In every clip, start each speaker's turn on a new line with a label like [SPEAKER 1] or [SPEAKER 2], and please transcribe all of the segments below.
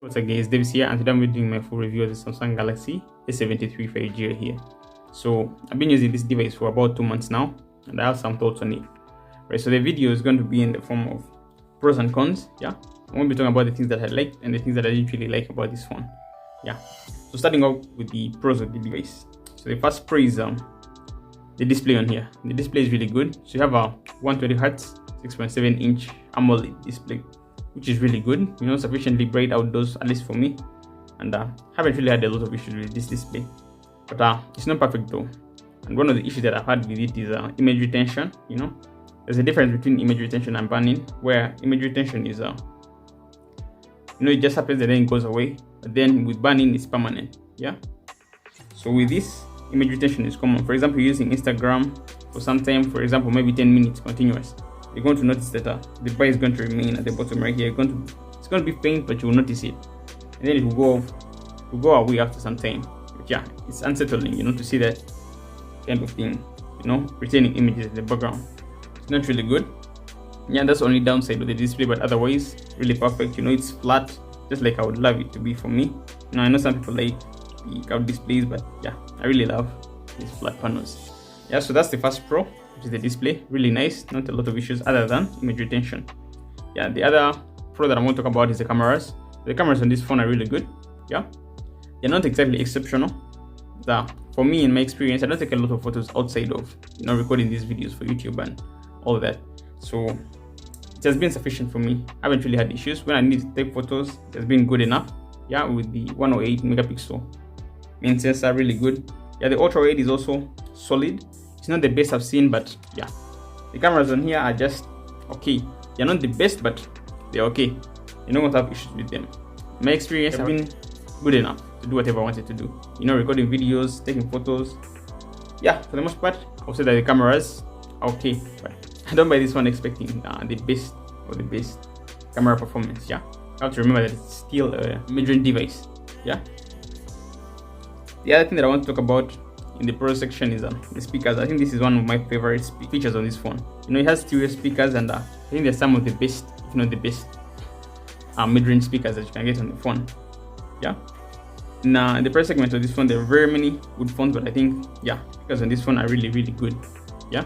[SPEAKER 1] What's up guys, Davis here, and today I'm doing my full review of the Samsung Galaxy A73 5G here. So I've been using this device for about 2 months now, and I have some thoughts on it. Right, so the video is going to be in the form of pros and cons. Yeah, I'm going to be talking about the things that I like and the things that I didn't really like about this phone. Yeah, so starting off with the pros of the device. So the first pro is the display on here. The display is really good. So you have a 120Hz 6.7-inch AMOLED display, which is really good, sufficiently bright outdoors, at least for me. And haven't really had a lot of issues with this display, but it's not perfect though. And one of the issues that I've had with it is image retention. There's a difference between image retention and banning, where image retention is it just happens and then it goes away, but then with banning it's permanent. Yeah, so with this, image retention is common. For example, you're using Instagram for some time, for example maybe 10 minutes continuous, you're going to notice that the bar is going to remain at the bottom right here. It's going to be faint, but you will notice it, and then it will go away after some time. But yeah, it's unsettling, to see that kind of thing, retaining images in the background. It's not really good. Yeah, that's the only downside of the display, but otherwise really perfect. It's flat, just like I would love it to be for me. I know some people like the curved displays, but yeah, I really love these flat panels. Yeah, so that's the first pro, which is the display. Really nice, not a lot of issues other than image retention. Yeah, the other pro that I'm going to talk about is the cameras. The cameras on this phone are really good. Yeah, they're not exactly exceptional. For me, in my experience, I don't take a lot of photos outside of recording these videos for YouTube and all that, so it has been sufficient for me. I haven't really had issues. When I need to take photos, it has been good enough. Yeah, with the 108 megapixel main sensor, really good. Yeah, the ultra wide is also solid. It's not the best I've seen, but yeah, the cameras on here are just okay. They're not the best, but they're okay. You don't have issues with them. My experience has been good enough to do whatever I wanted to do. Recording videos, taking photos. Yeah, for the most part, I'll say that the cameras are okay, but I don't buy this one expecting the best or the best camera performance. Yeah, I have to remember that it's still a mid-range device. Yeah. The other thing that I want to talk about in the pro section is the speakers. I think this is one of my favorite features on this phone. It has stereo speakers, and I think they're some of the best, if not the best, mid-range speakers that you can get on the phone. Yeah. Now, in the price segment of this phone, there are very many good phones, but I think speakers on this phone are really, really good. Yeah,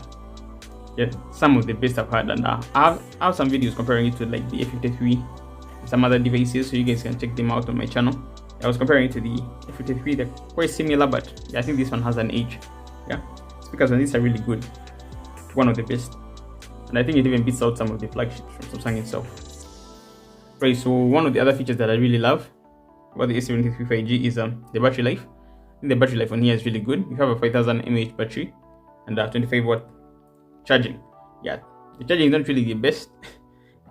[SPEAKER 1] some of the best I've had, and I have some videos comparing it to like the A53 and some other devices, so you guys can check them out on my channel. I was comparing it to the A53. They're quite similar, but I think this one has an edge. Yeah, speakers on this are really good, one of the best, and I think it even beats out some of the flagships from Samsung itself. Right, so one of the other features that I really love about the A73 5G is the battery life. I think the battery life on here is really good. You have a 5000 mAh battery and 25-watt charging. Yeah, the charging is not really the best.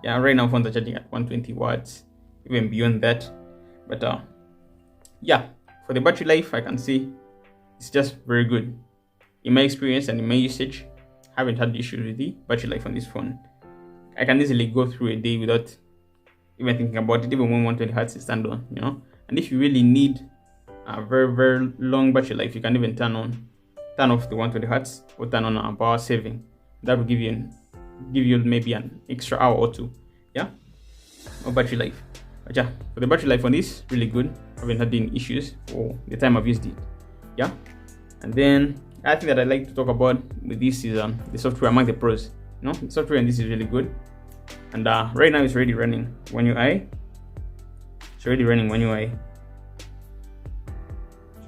[SPEAKER 1] Yeah, right now phones are charging at 120 watts, even beyond that, but yeah, for the battery life, I can see it's just very good. In my experience and in my usage, I haven't had issues with the battery life on this phone. I can easily go through a day without even thinking about it, even when 120Hz is turned on, And if you really need a very, very long battery life, you can even turn off the 120Hz or turn on a power saving. That will give you maybe an extra hour or two, of battery life. But yeah, for the battery life on this, really good. I haven't had any issues for the time I've used it. Yeah, and then I think that I like to talk about with this is the software among the pros. The software on this is really good, and right now it's already running One UI. It's already running One UI.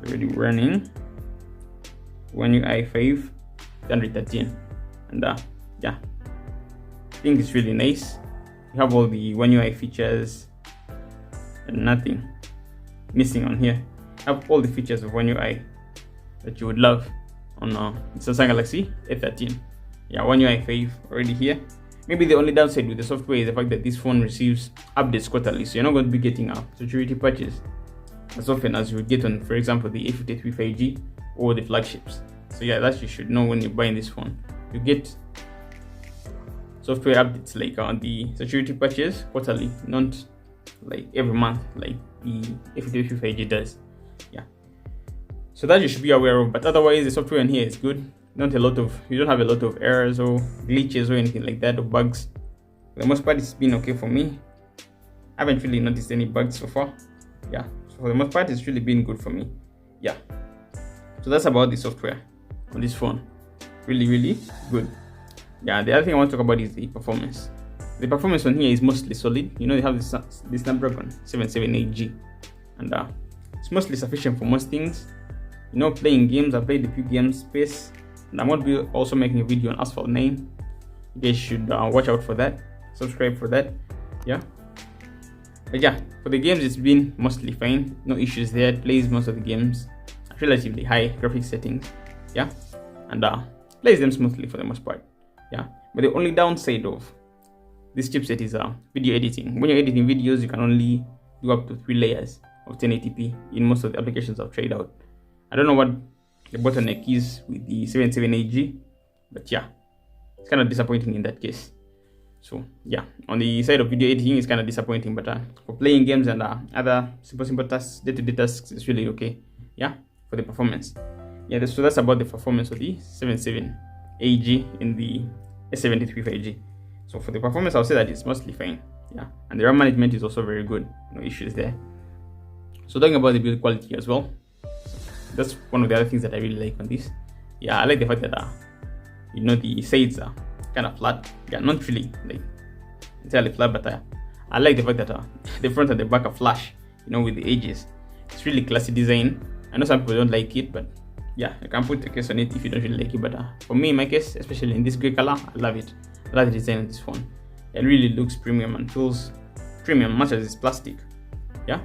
[SPEAKER 1] It's already running One UI 5.13, and yeah, I think it's really nice. You have all the One UI features and nothing missing on here. You have all the features of One UI that you would love on Samsung Galaxy A13. Yeah, One UI 5 already here. Maybe the only downside with the software is the fact that this phone receives updates quarterly, so you're not going to be getting security patches as often as you would get on, for example, the A53 5G or the flagships. So yeah, that you should know when you're buying this phone. You get software updates like the security patches quarterly, not like every month like the A53 5G does. Yeah, so that you should be aware of. But otherwise, the software in here is good. You don't have a lot of errors or glitches or anything like that, or bugs. For the most part, it's been okay for me. I haven't really noticed any bugs so far. Yeah, so for the most part, it's really been good for me. Yeah, so that's about the software on this phone. Really good. Yeah, the other thing I want to talk about is the performance. The performance on here is mostly solid. You know, they have this Snapdragon 778G, and it's mostly sufficient for most things. You know, playing games, I played a few games space, and I'm going to be also making a video on Asphalt 9. You guys should watch out for that. Subscribe for that. Yeah, but yeah, for the games, it's been mostly fine. No issues there. It plays most of the games at relatively high graphics settings. Yeah, and plays them smoothly for the most part. Yeah, but the only downside of this chipset is video editing. When you're editing videos, you can only do up to 3 layers of 1080p in most of the applications I've tried out. I don't know what the bottleneck is with the 778G, but yeah, it's kind of disappointing in that case. So yeah, on the side of video editing, it's kind of disappointing, but for playing games and other simple tasks, day-to-day tasks, it's really okay. Yeah, for the performance. Yeah, so that's about the performance of the 778G in the a73 5G. So for the performance, I'll say that it's mostly fine. Yeah, and the RAM management is also very good. No issues there. So talking about the build quality as well, that's one of the other things that I really like on this. Yeah, I like the fact that you know, the sides are kind of flat. Yeah, not really like entirely flat, but I like the fact that the front and the back are flush. You know, with the edges. It's really classy design. I know some people don't like it, but yeah, I can put a case on it if you don't really like it. But for me, in my case, especially in this gray color, I love it. I like the design of this phone. It really looks premium and feels premium, much as it's plastic. Yeah,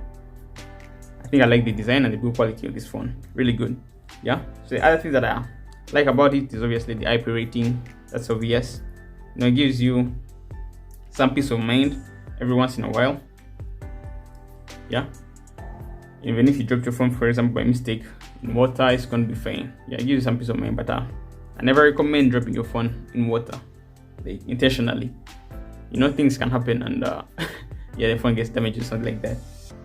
[SPEAKER 1] I think I like the design and the build quality of this phone. Really good. Yeah, so the other thing that I like about it is obviously the IP rating. That's obvious. You know, it gives you some peace of mind every once in a while. Yeah, even if you drop your phone, for example, by mistake in water, it's going to be fine. Yeah, it gives you some peace of mind, but I never recommend dropping your phone in water, like intentionally. You know, things can happen, and yeah, the phone gets damaged or something like that,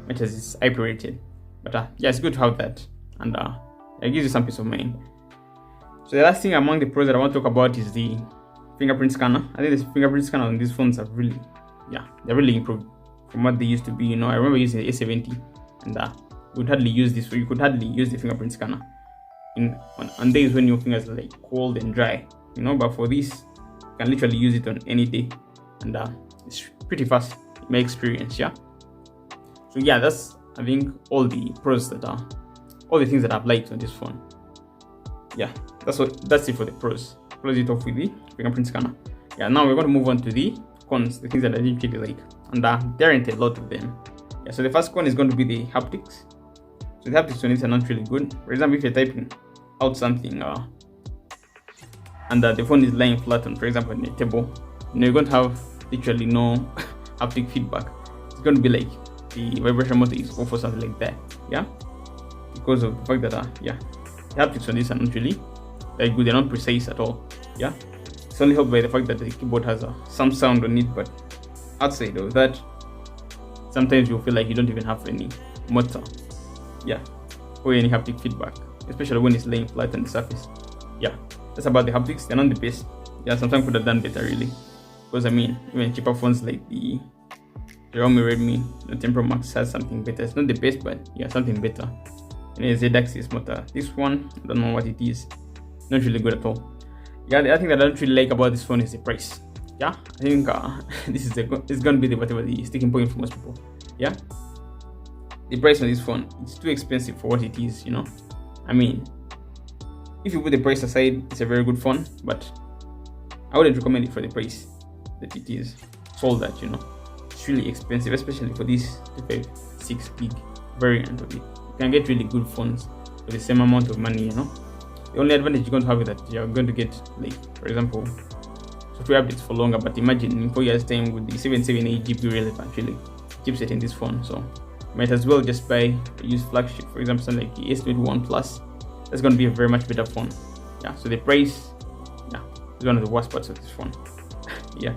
[SPEAKER 1] much as it's IP rated. But yeah, it's good to have that, and it gives you some peace of mind. So the last thing among the pros that I want to talk about is the fingerprint scanner. I think the fingerprint scanner on these phones have really, yeah, they're really improved from what they used to be. You know, I remember using the A70, and you would hardly use this, or you could hardly use the fingerprint scanner on days when your fingers are like cold and dry. You know, but for this, you can literally use it on any day, and it's pretty fast in my experience. Yeah. So yeah, that's, I think, all the pros that are all the things that I've liked on this phone. Yeah, that's it for the pros. Close it off with the fingerprint scanner. Yeah, now we're going to move on to the cons, the things that I didn't really like, and there aren't a lot of them. Yeah, so the first con is going to be the haptics. So the haptics on it are not really good. For example, if you're typing out something and the phone is lying flat on, for example, on a table, you know, you're going to have literally no haptic feedback. It's going to be like the vibration motor is off or something like that. Yeah, because of the fact that yeah, the haptics on this are not really very good. They're not precise at all. Yeah, it's only helped by the fact that the keyboard has some sound on it, but outside of that, sometimes you'll feel like you don't even have any motor, yeah, or any haptic feedback, especially when it's laying flat on the surface. Yeah, that's about the haptics. They're not the best. Yeah, sometimes could have done better, really, because I mean, even cheaper phones like the Xiaomi Redmi, the 10 Pro Max has something better. It's not the best, but yeah, something better. And it's Z-axis motor. This one, I don't know what it is. Not really good at all. Yeah, the other thing that I don't really like about this phone is the price. Yeah, I think this is it's gonna be the sticking point for most people. Yeah, the price on this phone, it's too expensive for what it is. You know, I mean, if you put the price aside, it's a very good phone, but I wouldn't recommend it for the price that it is sold at. You know, it's really expensive, especially for this 256 gig variant of it. You can get really good phones for the same amount of money. You know, the only advantage you're going to have is that you're going to get, like, for example, software updates for longer. But imagine in 4 years' time, with the 778G be relevant, really chipset in this phone, so might as well just buy a used flagship, for example, something like the S21 Plus. That's going to be a very much better phone. Yeah, so the price, yeah, is one of the worst parts of this phone. Yeah.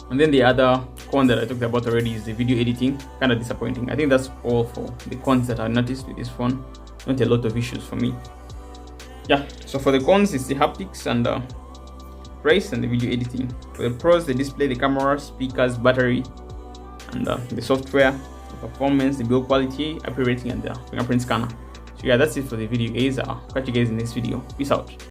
[SPEAKER 1] And then the other con that I talked about already is the video editing. Kind of disappointing. I think that's all for the cons that I noticed with this phone. Not a lot of issues for me. Yeah, so for the cons, it's the haptics and the price and the video editing. For the pros, the display, the camera, speakers, battery, and the software, the performance, the build quality, IP rating, and the fingerprint scanner. So yeah, that's it for the video guys. I'll catch you guys in the next video. Peace out.